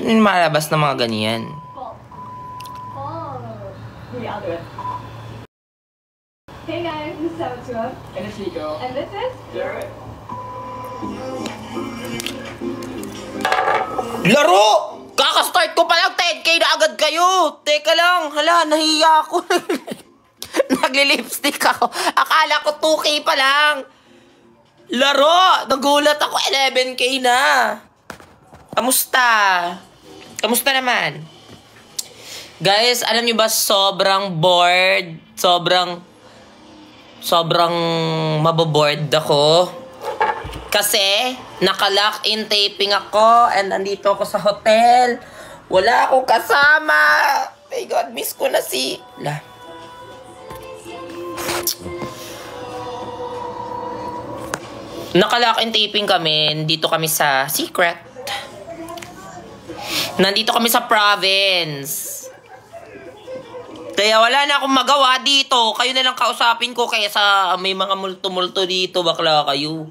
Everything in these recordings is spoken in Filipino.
Malabas na mga ganyan. Hey guys, this is Sabatua. And it's Nico. And this is Jared. Laro! Kaka-start ko pa lang, 10K na agad kayo. Teka lang, hala, nahiya ako. Nagli-lipstick ako. Akala ko 2K pa lang. Laro! Nagulat ako, 11K na. Kamusta? Kamusta naman? Guys, alam nyo ba, sobrang bored. Sobrang maboboard ako. Kasi, naka-lock-in taping ako and nandito ako sa hotel. Wala akong kasama. My God, miss ko na si... Naka-lock-in taping kami. Dito kami sa Secret. Nandito kami sa province. Kaya wala na akong magawa dito. Kayo na lang kausapin ko kaya sa may mga multo-multo dito. Bakla kayo.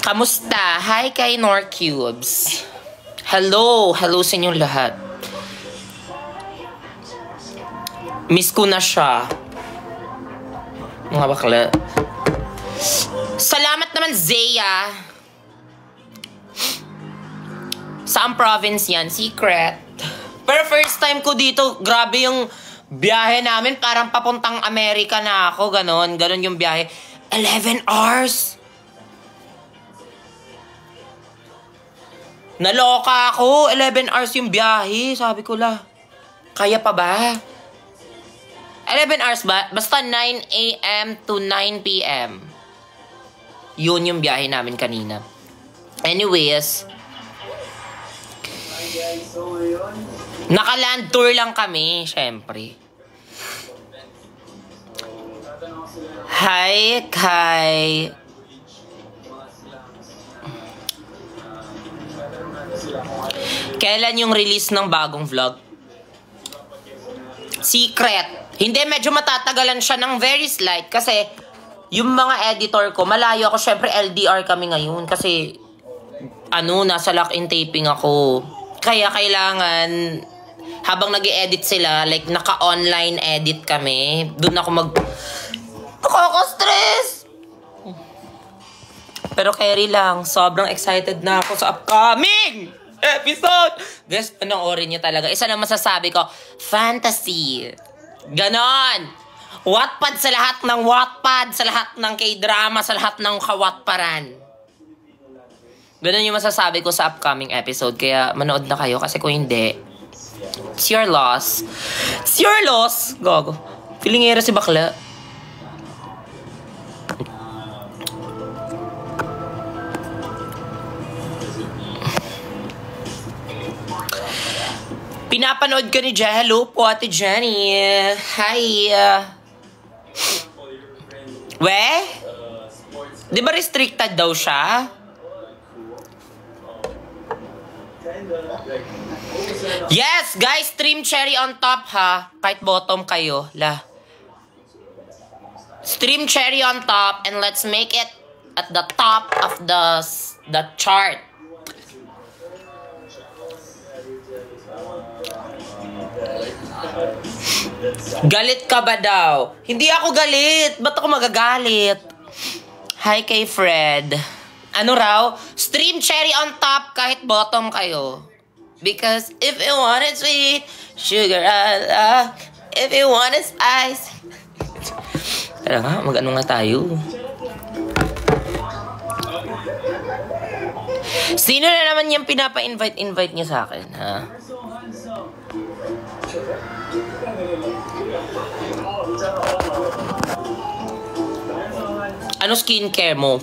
Kamusta? Hi kay Norcubes. Hello. Hello sa inyong lahat. Miss ko na siya. Mga bakla. Salamat naman, Zaya. Saan province yan? Secret. Pero first time ko dito, grabe yung biyahe namin. Parang papuntang Amerika na ako. Ganon yung biyahe. 11 hours. Naloka ako. 11 hours yung biyahe. Sabi ko la, kaya pa ba? 11 hours ba? Basta 9 a.m. to 9 p.m. Yun yung biyahe namin kanina. Anyways, naka-land tour lang kami, syempre. Hi, Kai. Kailan yung release ng bagong vlog? Secret. Hindi, medyo matatagalan siya ng very slight kasi yung mga editor ko, malayo ako. Syempre, LDR kami ngayon kasi nasa lock-in taping ako. Kaya kailangan, habang nag-i-edit sila, like naka-online edit kami, doon ako nakaka-stress! Pero carry lang, sobrang excited na ako sa upcoming episode! Guys, panoorin niyo talaga. Isa na masasabi ko, fantasy. Ganon! Wattpad sa lahat ng Wattpad, sa lahat ng K-drama, sa lahat ng kawatparan. Ganon yung masasabi ko sa upcoming episode. Kaya manood na kayo kasi kung hindi, it's your loss. It's your loss! Gogo. Filingera si bakla. Pinapanood ka ni Jai. Hello po, Ate Jenny. Hi. We? Di ba restricted daw siya? Yes, guys, stream cherry on top ha. Kahit bottom kayo, la. Stream cherry on top and let's make it at the top of the chart. Galit ka ba daw? Hindi ako galit. Ba't ako magagalit? Hi kay Fred. Ano raw? Stream cherry on top kahit bottom kayo. Because if you want it sweet, sugar, if you want it spice. Tara nga, mag-ano nga tayo. Sino na naman yung pinapa-invite niya sa akin, ha? Ano skincare mo?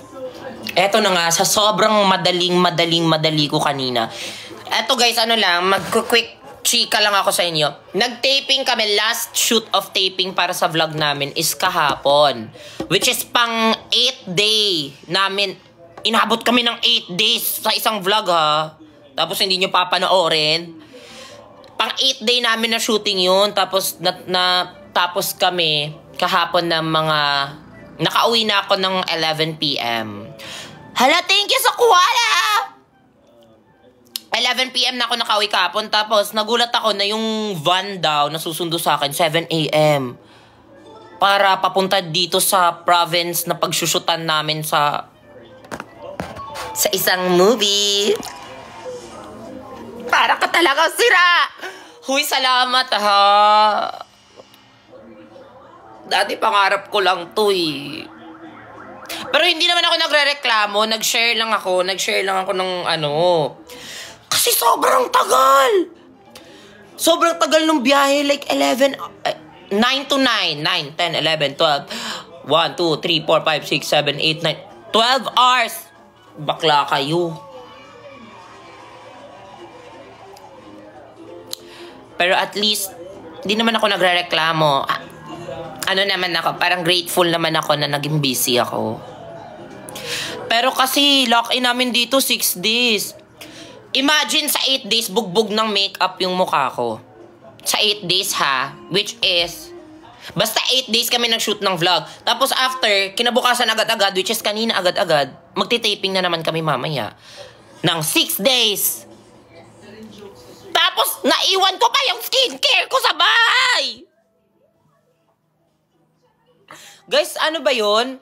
Eto na nga, sa sobrang madali ko kanina. Eto guys, ano lang, mag-quick chika lang ako sa inyo. Nag-taping kami, last shoot of taping para sa vlog namin is kahapon. Which is pang 8 day namin. Inabot kami ng 8 days sa isang vlog ha. Tapos hindi nyo papanoorin. Pang 8 day namin na shooting yun. Tapos tapos kami kahapon ng mga Nakauwi na ako ng 11 p.m. Hala, thank you sa kuwala! 11 p.m. na ako nakauwi kahapon. Tapos nagulat ako na yung van daw na susundo sa akin 7 a.m. Para papunta dito sa province na pagsyusyutan namin sa isang movie. Para ka talaga sira! Huy, salamat ha! Dati pangarap ko lang to eh. Pero hindi naman ako nagre-reklamo. Nag-share lang ako ng ano. Kasi sobrang tagal. Sobrang tagal ng biyahe. Like 9 to 9. 9, 10, 11, 12. 1, 2, 3, 4, 5, 6, 7, 8, 9. 12 hours. Bakla kayo. Pero at least, di naman ako nagre-reklamo. Ano naman ako, parang grateful naman ako na naging busy ako. Pero kasi, lock-in namin dito 6 days. Imagine sa 8 days, bugbog ng makeup yung mukha ko. Sa 8 days ha, which is, basta 8 days kami nag-shoot ng vlog. Tapos after, kinabukasan agad-agad, which is kanina agad-agad, magti-taping na naman kami mamaya. Ng 6 days. Tapos, naiwan ko pa yung skincare ko sa bahay! Guys, ano ba yun?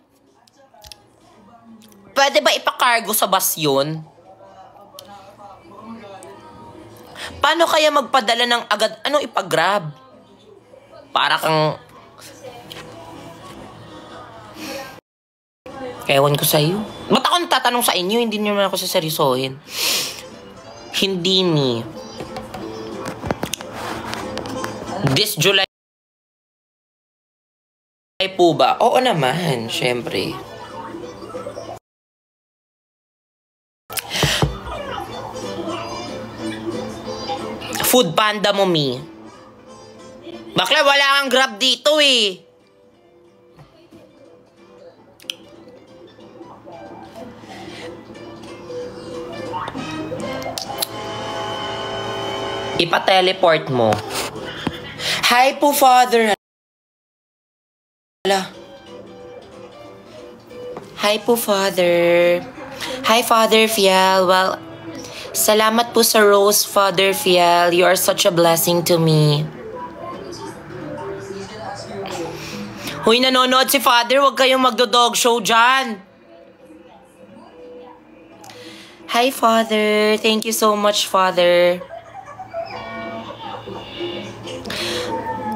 Pwede ba ipakargo sa bus yun? Paano kaya magpadala ng agad? Anong ipagrab? Para kang... Ewan ko sa'yo. Ba't ako natatanong sa inyo? Hindi niyo naman ako saseryosohin. Hindi ni. This July po ba? Oo naman, syempre. Food Panda mo, Mi. Bakla, wala kang Grab dito eh. Ipa-teleport mo. Hi po, Father. Hi po, Father. Hi, Father Fiel. Well, salamat po sa rose, Father Fiel. You are such a blessing to me. Huy, nanonood si Father. Huwag kayong magdo-dog show dyan. Hi, Father. Thank you so much, Father.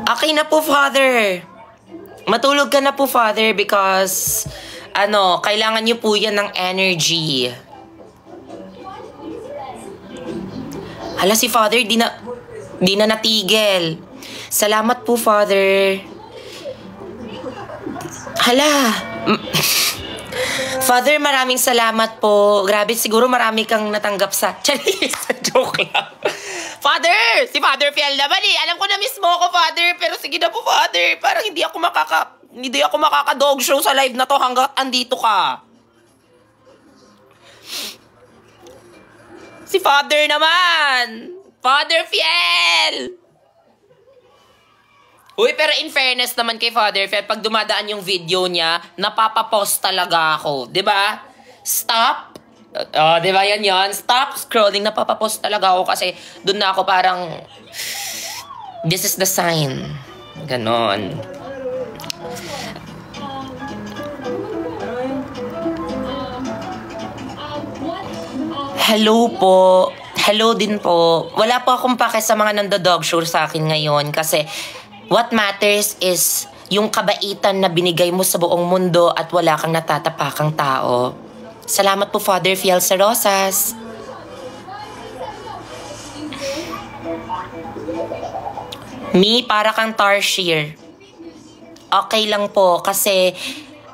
Okay na po, Father. Matulog ka na po, Father, because, kailangan niyo po yan ng energy. Hala, si Father, di na natigil. Salamat po, Father. Hala. Father, maraming salamat po. Grabe, siguro marami kang natanggap sa... Charis, joke lang. Father! Si Father Fiel naman eh. Alam ko na mismo ako, Father. Pero sige na po, Father. Parang hindi ako makaka-dog show sa live na to hanggat andito ka. Si Father naman! Father Fiel! Uy, pero in fairness naman kay Father Fiel, pag dumadaan yung video niya, napapapost talaga ako. Diba? Stop. Diba yan? Stop scrolling. Napapapost talaga ako kasi doon na ako parang, this is the sign. Ganon. Hello po. Hello din po. Wala po akong pake sa mga nando-dog show sa akin ngayon kasi what matters is yung kabaitan na binigay mo sa buong mundo at wala kang natatapakang tao. Salamat po, Father Fiel sa rosas. Mi, para kang Tarshir. Okay lang po kasi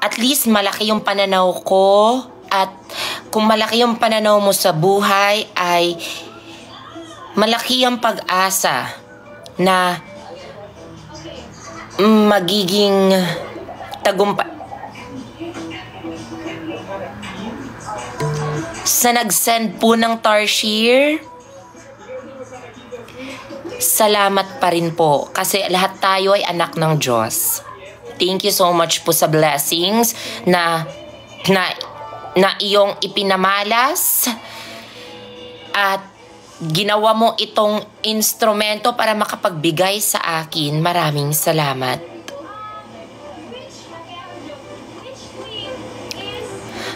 at least malaki yung pananaw ko at kung malaki yung pananaw mo sa buhay ay malaki ang pag-asa na magiging tagumpay. Sa nag-send po ng Tarshir, salamat pa rin po kasi lahat tayo ay anak ng Diyos. Thank you so much po sa blessings na iyong ipinamalas at ginawa mo itong instrumento para makapagbigay sa akin. Maraming salamat.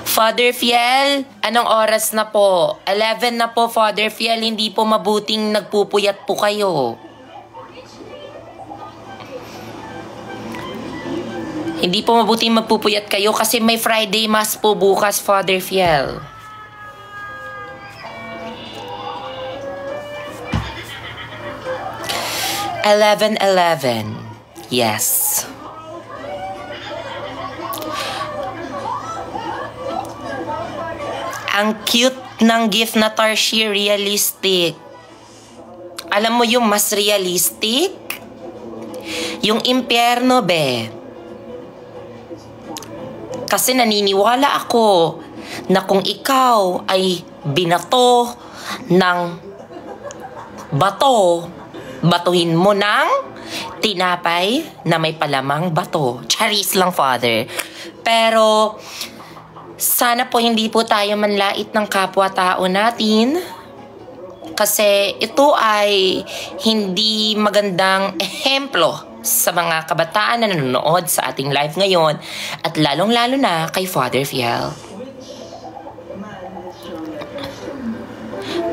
Father Fiel, anong oras na po? 11 na po, Father Fiel. Hindi po mabuting nagpupuyat po kayo. Hindi po mabuting magpupuyat kayo kasi may Friday Mass po bukas, Father Fiel. $11. Yes. Ang cute ng gift na Tarshi, realistic. Alam mo yung mas realistic? Yung impyerno, be. Kasi naniniwala ako na kung ikaw ay binato ng bato, batuhin mo ng tinapay na may palamang bato. Charis lang, Father. Pero sana po hindi po tayo manlait ng kapwa-tao natin. Kasi ito ay hindi magandang ehemplo sa mga kabataan na nanonood sa ating live ngayon at lalong-lalo na kay Father Fiel.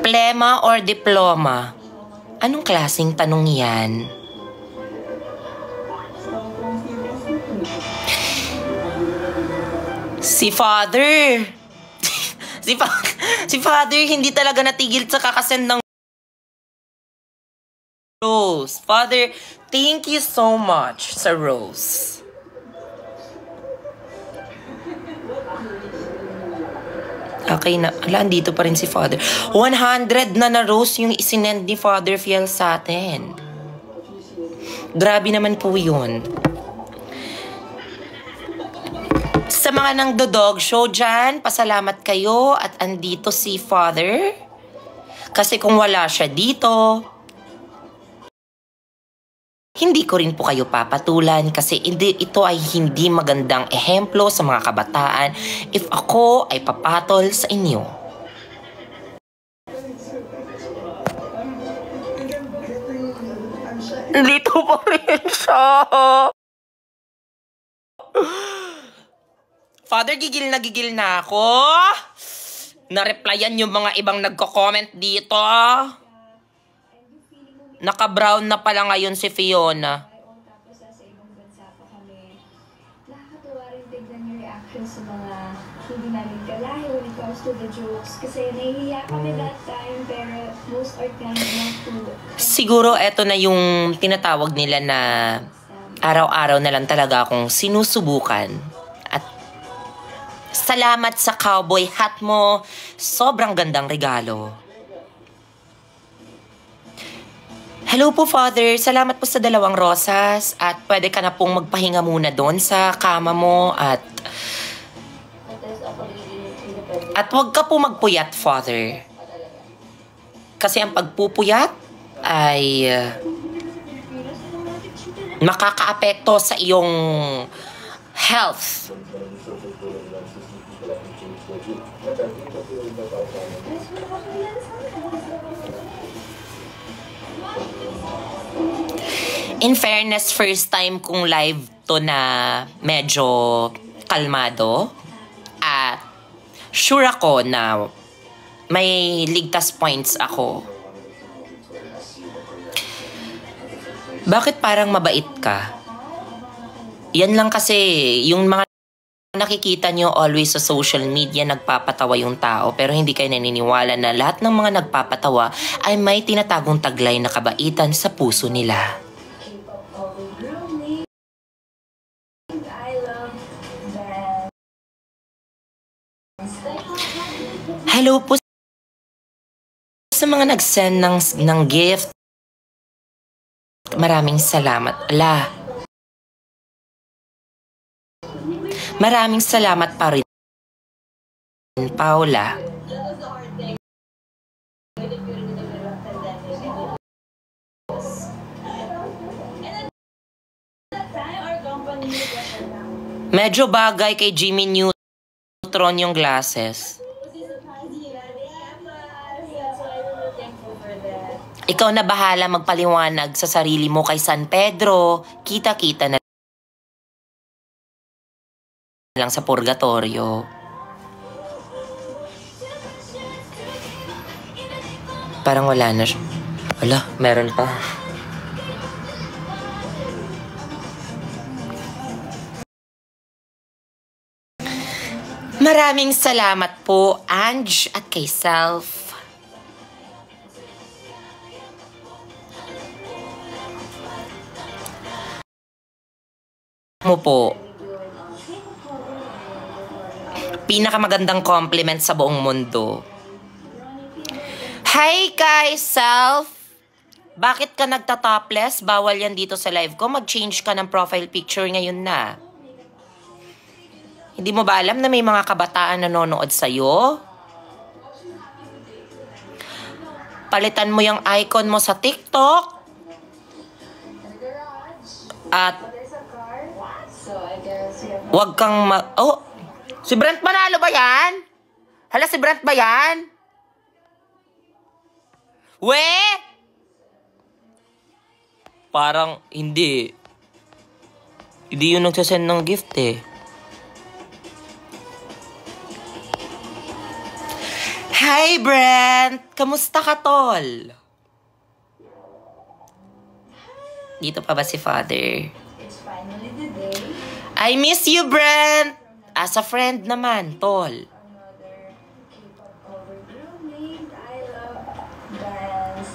Plema or diploma? Anong klaseng tanong yan? Si Father si Father hindi talaga natigil sa kakasend ng Rose. Father, thank you so much sa Rose. Okay na. Ala, andito pa rin si Father. 100 na Rose yung isinend ni Father Fiel sa atin. Grabe naman po yun. Sa mga nang-dog show dyan, pasalamat kayo at andito si Father. Kasi kung wala siya dito, hindi ko rin po kayo papatulan kasi ito ay hindi magandang ehemplo sa mga kabataan if ako ay papatol sa inyo. Dito pa rin siya. Father, gigil na ako. Na-replyan yung mga ibang nagko-comment dito. Naka-brown na pala ngayon si Fiona. Tapos sa ibang bansa pa kami. Nakakatuwa rin tignan yung reaction sa mga hindi namin kalahi when it comes to the jokes. Kasi nahihiya kami that time pero most are kind enough to... Siguro eto na yung tinatawag nila na araw-araw na lang talaga akong sinusubukan. At salamat sa cowboy hat mo. Sobrang gandang regalo. Hello po, Father. Salamat po sa 2 rosas at pwede ka na pong magpahinga muna doon sa kama mo at huwag ka po magpuyat, Father. Kasi ang pagpupuyat ay makakaapekto sa iyong health. In fairness, first time kong live to na medyo kalmado. At sure ako na may ligtas points ako. Bakit parang mabait ka? Yan lang kasi yung mga nakikita nyo always sa social media nagpapatawa yung tao pero hindi kayo naniniwala na lahat ng mga nagpapatawa ay may tinatagong taglay na kabaitan sa puso nila. Hello po sa mga nag-send ng gift. Maraming salamat. Ala. Maraming salamat pa rin, Paula. Medyo bagay kay Jimmy Neutron yung glasses. Ikaw na bahala magpaliwanag sa sarili mo kay San Pedro. Kita-kita na lang sa purgatorio. Parang wala na siya. Wala, meron pa. Maraming salamat po, Ange, at kay Self. Mo po. Pinakamagandang compliment sa buong mundo. Hi, kay Self. Bakit ka nagta-topless? Bawal yan dito sa live ko. Mag-change ka ng profile picture ngayon na. Hindi mo ba alam na may mga kabataan nanonood sa'yo? Palitan mo yung icon mo sa TikTok. At wag kang oh, si Brent Manalo ba yan? Hala, si Brent ba yan? We? Parang hindi. Hindi yun nagsasend ng gift eh. Hi, Brent! Kamusta ka, tol? Dito pa ba si Father? It's finally the day. I miss you, Brent! As a friend naman, tol. Another K-pop cover group named I Love Dance.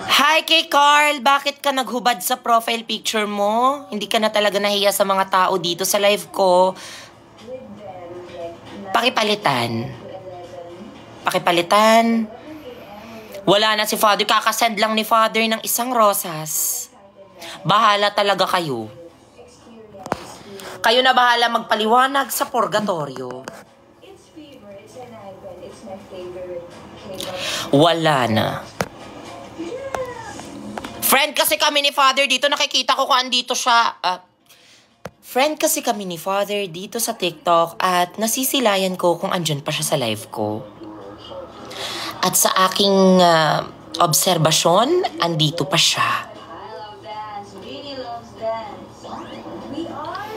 Hi kay Carl! Bakit ka naghubad sa profile picture mo? Hindi ka na talaga nahiya sa mga tao dito sa live ko. With them, like Pakipalitan. 9 to 11. Pakipalitan. Wala na si Father. Kakasend lang ni Father ng isang rosas. Bahala talaga kayo. Kayo na bahala magpaliwanag sa purgatorio. It's fever, it's an icon, it's my favorite K-pop. Wala na. Friend kasi kami ni Father dito. Nakikita ko kung andito siya. Friend kasi kami ni Father dito sa TikTok at nasisilayan ko kung andyan pa siya sa live ko. At sa aking obserbasyon, andito pa siya. I love dance, Jeannie loves dance. We are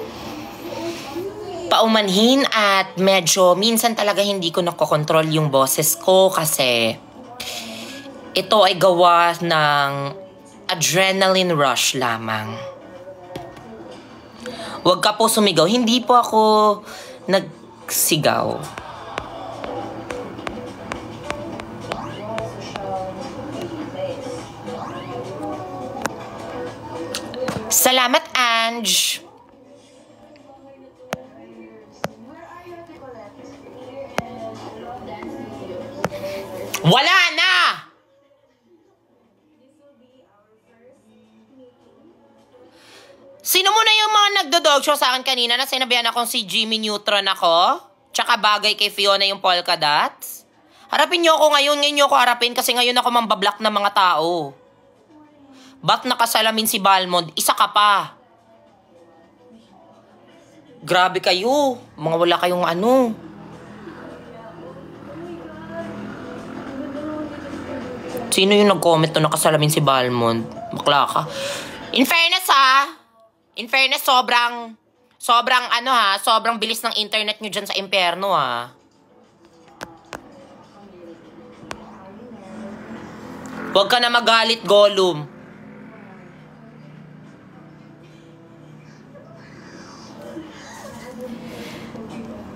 Paumanhin at medyo minsan talaga hindi ko nakokontrol yung boses ko kasi ito ay gawa ng adrenaline rush lamang. Huwag ka po sumigaw. Hindi po ako nagsigaw. Salamat, Ange. Wala na! Sino muna yung mga nagdo-dog show sa akin kanina na sinabihan akong si Jimmy Neutron ako? Tsaka bagay kay Fiona yung polka dots? Harapin niyo ako ngayon. Ngayon niyo ako harapin kasi ngayon ako mambablock ng mga tao. Ba't nakasalamin si Balmond? Isa ka pa. Grabe kayo. Mga wala kayong ano. Sino yung nag-comment na nakasalamin si Balmond? Bakla ka. In fairness In fairness, sobrang ano ha, sobrang bilis ng internet nyo dyan sa impyerno ha. Huwag ka na magalit, Gollum.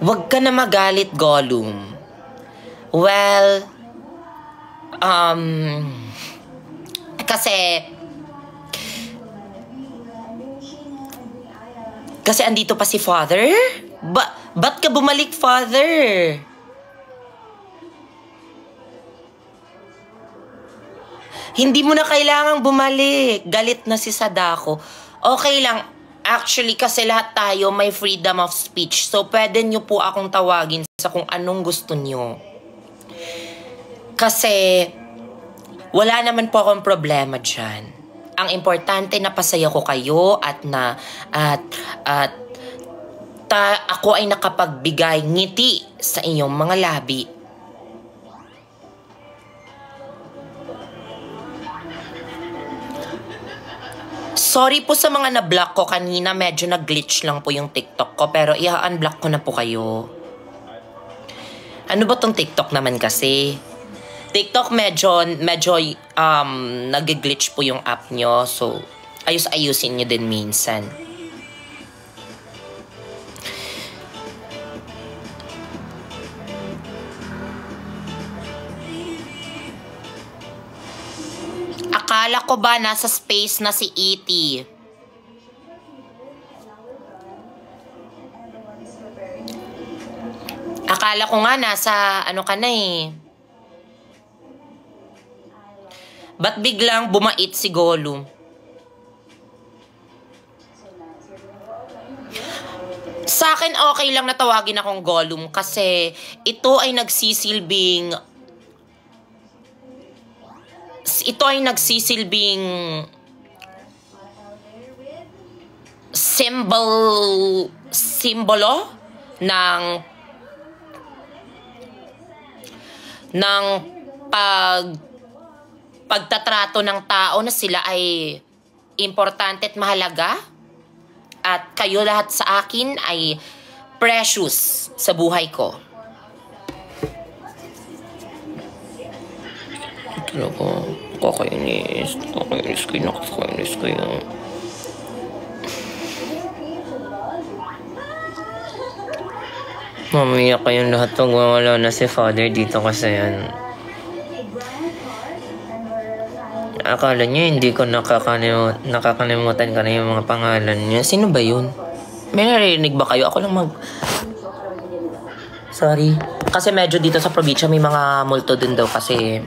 Huwag ka na magalit, Gollum. Well, Kasi andito pa si Father? Ba't ka bumalik, Father? Hindi mo na kailangang bumalik. Galit na si Sadako. Okay lang. Actually, kasi lahat tayo may freedom of speech. So, pwede nyo po akong tawagin sa kung anong gusto nyo. Kasi, wala naman po akong problema dyan. Ang importante na pasaya ko kayo at ako ay nakapagbigay ngiti sa inyong mga labi. Sorry po sa mga na-block ko kanina, medyo nag-glitch lang po yung TikTok ko, pero i-unblock ko na po kayo. Ano ba tong TikTok naman kasi? TikTok medyo nag-glitch po yung app nyo, so ayusin nyo din minsan. Akala ko ba nasa space na si E.T.? Akala ko nga nasa ano ka na eh. Ba't biglang bumait si Gollum? Sa akin okay lang na tawagin akong Gollum kasi ito ay nagsisilbing simbolo ng pagtatrato ng tao na sila ay importante at mahalaga at kayo lahat sa akin ay precious sa buhay ko. Talaga, kakainis kayo. Mamaya kayong lahat pag wala na si Father dito kasi yan. Akala niya hindi ko nakakalimutan ka na yung mga pangalan niya. Sino ba yun? May narinig ba kayo? Ako lang Sorry. Kasi medyo dito sa probinsya may mga multo din daw kasi.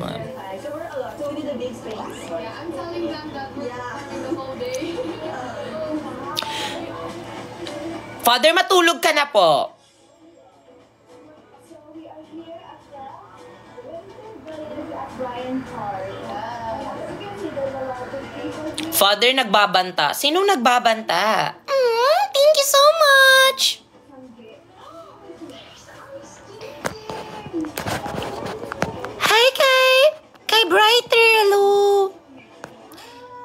Father, matulog ka na po. Father, nagbabanta. Sinong nagbabanta? Thank you so much. Hi, kay Brighter. Hello.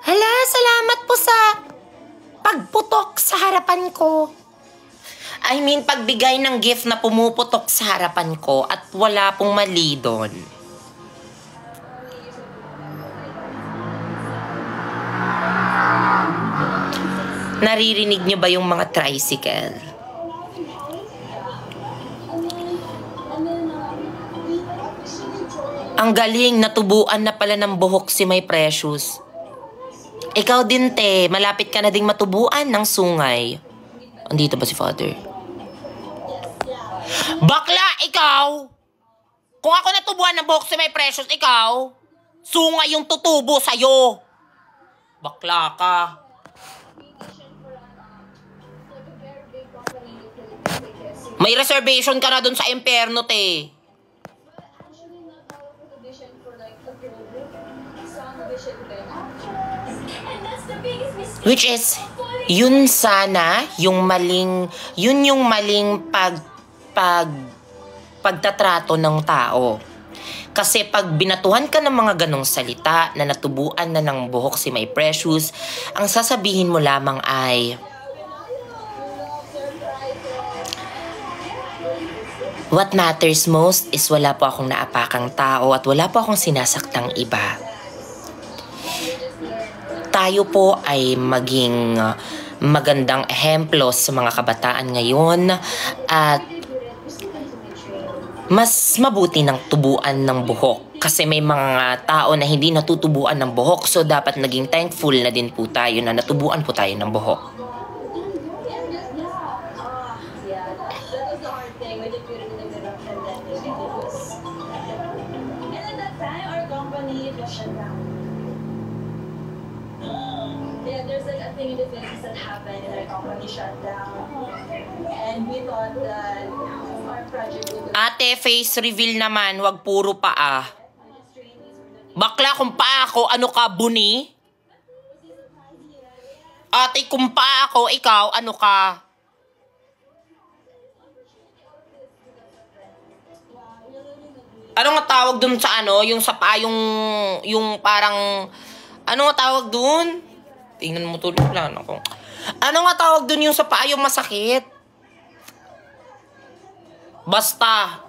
Hala, salamat po sa pagputok sa harapan ko. I mean, pagbigay ng gift na pumuputok sa harapan ko at wala pong mali doon. Naririnig niyo ba yung mga tricycle? Ang galing, natubuan na pala ng buhok si May Precious. Ikaw din, te. Malapit ka na ding matubuan ng sungay. Andito ba si Father? Bakla, ikaw! Kung ako natubuan ng buhok si May Precious, ikaw, sungay yung tutubo sa'yo. Bakla ka. May reservation ka na dun sa impyerno, te. Which is, yun sana, yung maling pagtatrato ng tao. Kasi pag binatuhan ka ng mga ganong salita na natubuan na ng buhok si May Precious, ang sasabihin mo lamang ay, what matters most is wala po akong naapakang tao at wala po akong sinasaktang iba. Tayo po ay maging magandang ehemplo sa mga kabataan ngayon at mas mabuti ng tubuan ng buhok. Kasi may mga tao na hindi natutubuan ng buhok, so dapat naging thankful na din po tayo na natubuan po tayo ng buhok. There's like a thing in the Philippines that happened and our company shut down. And we thought that our project would... Ate, face reveal naman, wag puro paa. Bakla, kung paa ako, ano ka, buni? Ate, kung paa ako, ikaw, ano ka? Ano nga tawag dun sa ano? Yung sa pa, yung parang, ano nga tawag dun? Tingnan mo tuloy lang ako. Ano nga tawag dun yung sa pa, yung masakit? Basta,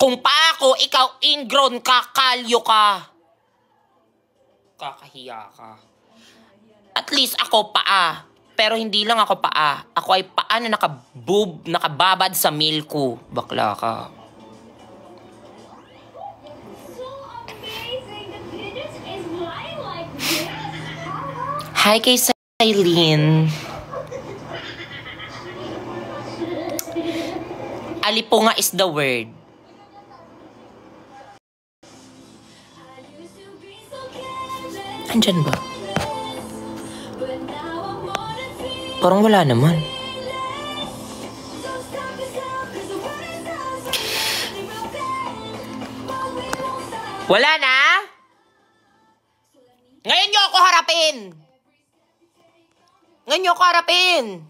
kung pa ako, ikaw ingrown ka, kalyo ka. Kakahiya ka. At least ako paa. Pero hindi lang ako paa. Ako ay paa na nakababad sa milko. Bakla ka. Hi kay Sailin. Alipunga is the word. Andyan ba? Parang wala naman. Wala na? Ngayon nyo ako harapin! Ngayon nyo ako harapin!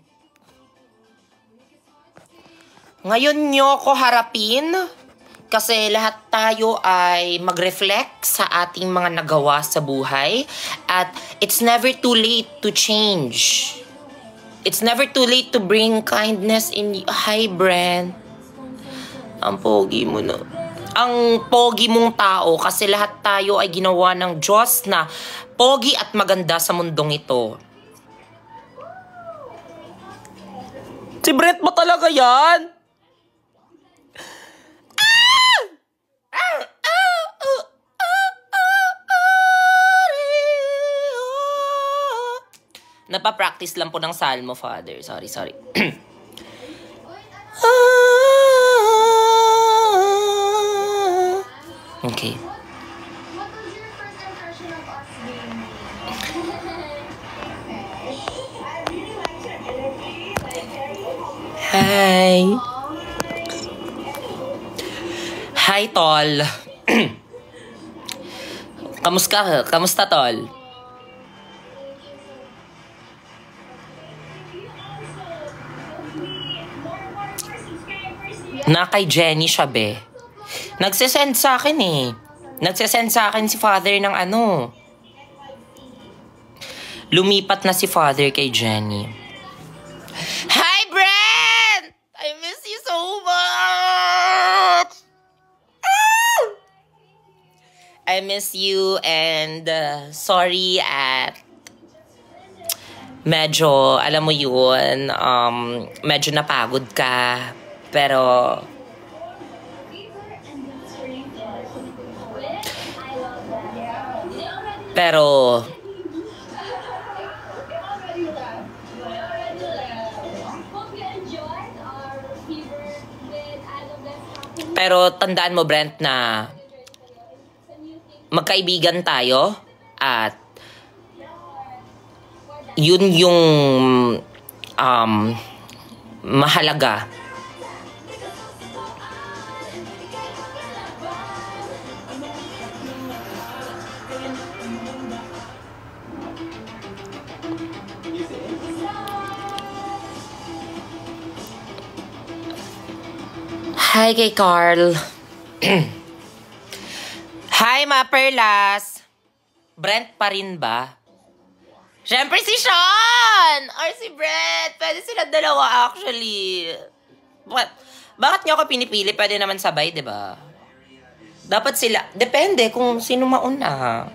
Ngayon nyo ako harapin? Kasi lahat tayo ay mag-reflect sa ating mga nagawa sa buhay. At it's never too late to change. It's never too late to bring kindness in you. Hi, Brent. Ang pogi mo na. Ang pogi mong tao kasi lahat tayo ay ginawa ng Diyos na pogi at maganda sa mundong ito. Si Brent ba talaga yan? Napapractice lang po ng salmo, Father. Sorry. Okay. What was your first impression of us being? I really liked your energy, like very Hi, Tol. Kamusta, Tol? Na kay Jenny siya, be. Nagsisend sa akin eh. Nagsisend sa akin si Father ng ano. Lumipat na si Father kay Jenny. Hi, Brent! I miss you so much! I miss you and sorry at medyo, alam mo yun, medyo napagod ka. Pero tandaan mo, Brent, na magkaibigan tayo at yun yung mahalaga. Hi kay Carl. Hi, ma perlas. Brent pa rin ba? Siyempre si Sean! Or si Brent. Pwede sila dalawa actually. Bakit niyo ako pinipili? Pwede naman sabay, diba? Dapat sila. Depende kung sino mauna.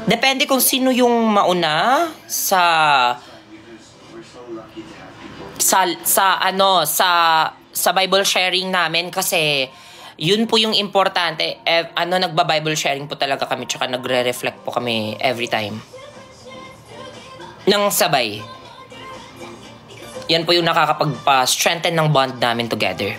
Depende kung sino yung mauna sa Bible sharing namin kasi yun po yung importante. Nagba-Bible sharing po talaga kami tsaka nagre-reflect po kami every time. Nang sabay. Yan po yung nakakapagpa-strengthen ng bond namin together.